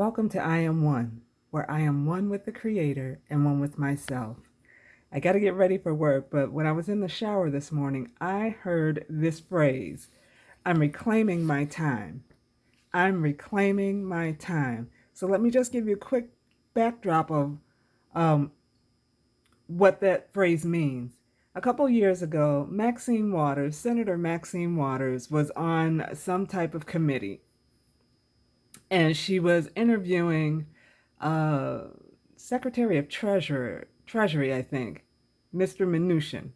Welcome to I Am One, where I am one with the Creator and one with myself. I got to get ready for work, but when I was in the shower this morning, I heard this phrase: I'm reclaiming my time. I'm reclaiming my time. So let me just give you a quick backdrop of um, what that phrase means. A couple years ago, Maxine Waters, Senator Maxine Waters, was on some type of committee, and she was interviewing uh, Secretary of Treasury, I think, Mr. Mnuchin.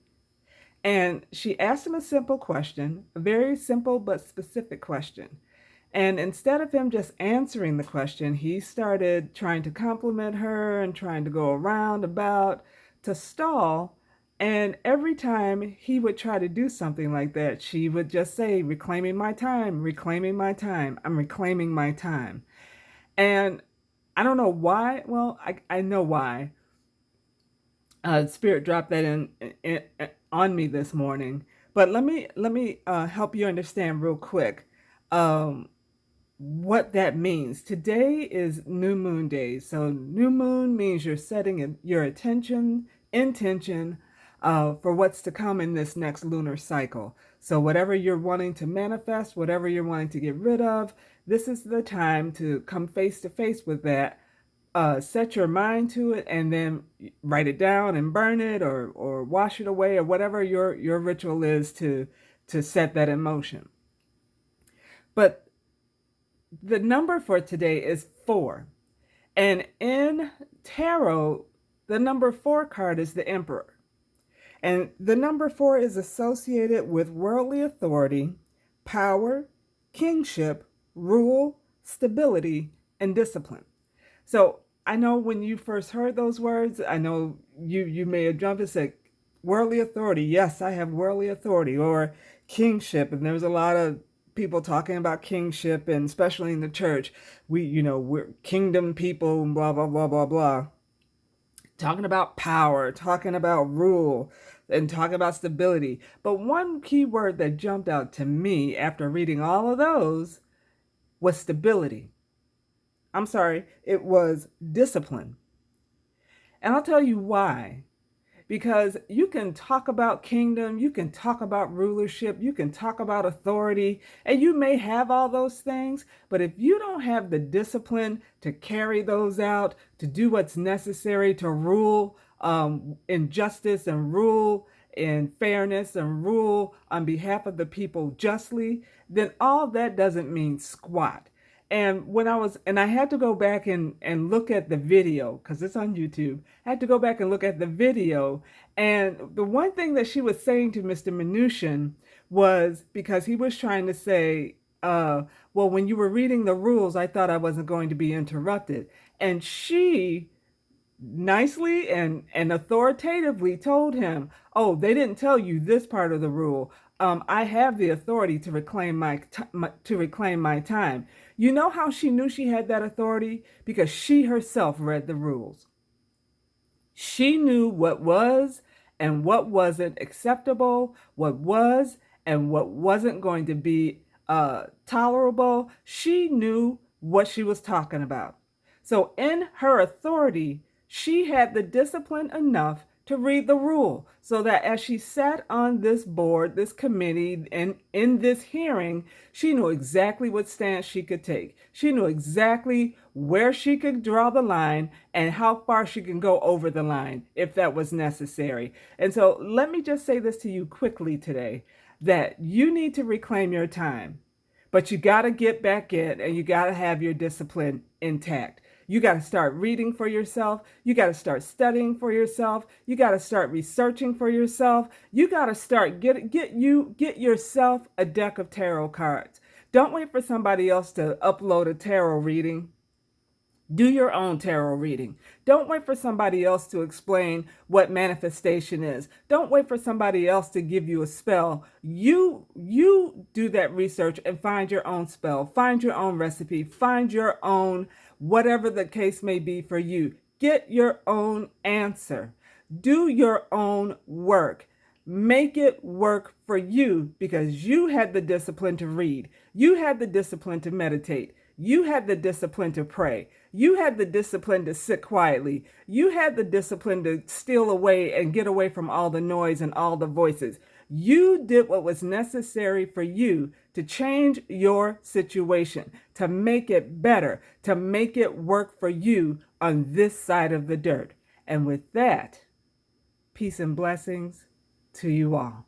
And she asked him a simple question, a very simple but specific question. And instead of him just answering the question, he started trying to compliment her and trying to go around about to stall. And every time he would try to do something like that, she would just say, reclaiming my time, reclaiming my time, I'm reclaiming my time. And I don't know why. Well, I know why. Spirit dropped that in on me this morning. But let me help you understand real quick um, what that means. Today is New Moon Day, so New Moon means you're setting your intention for what's to come in this next lunar cycle. So whatever you're wanting to manifest, whatever you're wanting to get rid of, this is the time to come face to face with that. Set your mind to it, and then write it down and burn it, or wash it away, or whatever your ritual is to set that in motion. But the number for today is 4. And in tarot, the number 4 card is the Emperor. And the number 4 is associated with worldly authority, power, kingship, rule, stability, and discipline. So I know when you first heard those words, I know you may have jumped and said, worldly authority. Yes, I have worldly authority, or kingship. And there's a lot of people talking about kingship, and especially in the church, we're kingdom people and blah, blah, blah, blah, blah. Talking about power, talking about rule, and talking about stability. But one key word that jumped out to me after reading all of those was stability. I'm sorry, it was discipline. And I'll tell you why. Because you can talk about kingdom, you can talk about rulership, you can talk about authority, and you may have all those things, but if you don't have the discipline to carry those out, to do what's necessary to rule in justice, and rule in fairness, and rule on behalf of the people justly, then all that doesn't mean squat. And I had to go back and look at the video because it's on YouTube. I had to go back and look at the video. And the one thing that she was saying to Mr. Mnuchin was, because he was trying to say, well, when you were reading the rules, I thought I wasn't going to be interrupted. And she nicely and authoritatively told him, "Oh, they didn't tell you this part of the rule. I have the authority to reclaim to reclaim my time." You know how she knew she had that authority? Because she herself read the rules. She knew what was and what wasn't acceptable, what was and what wasn't going to be tolerable. She knew what she was talking about. So, in her authority, she had the discipline enough to read the rule, so that as she sat on this board, this committee, and in this hearing, she knew exactly what stance she could take. She knew exactly where she could draw the line and how far she can go over the line if that was necessary. And so let me just say this to you quickly today, that you need to reclaim your time, but you got to get back in, and you got to have your discipline intact. You got to start reading for yourself. You got to start studying for yourself. You got to start researching for yourself. You got to start get yourself a deck of tarot cards. Don't wait for somebody else to upload a tarot reading. Do your own tarot reading. Don't wait for somebody else to explain what manifestation is. Don't wait for somebody else to give you a spell. You do that research and find your own spell. Find your own recipe. Find your own, whatever the case may be for you. Get your own answer. Do your own work. Make it work for you, because you had the discipline to read. You had the discipline to meditate. You had the discipline to pray. You had the discipline to sit quietly. You had the discipline to steal away and get away from all the noise and all the voices. You did what was necessary for you to change your situation, to make it better, to make it work for you on this side of the dirt. And with that, peace and blessings to you all.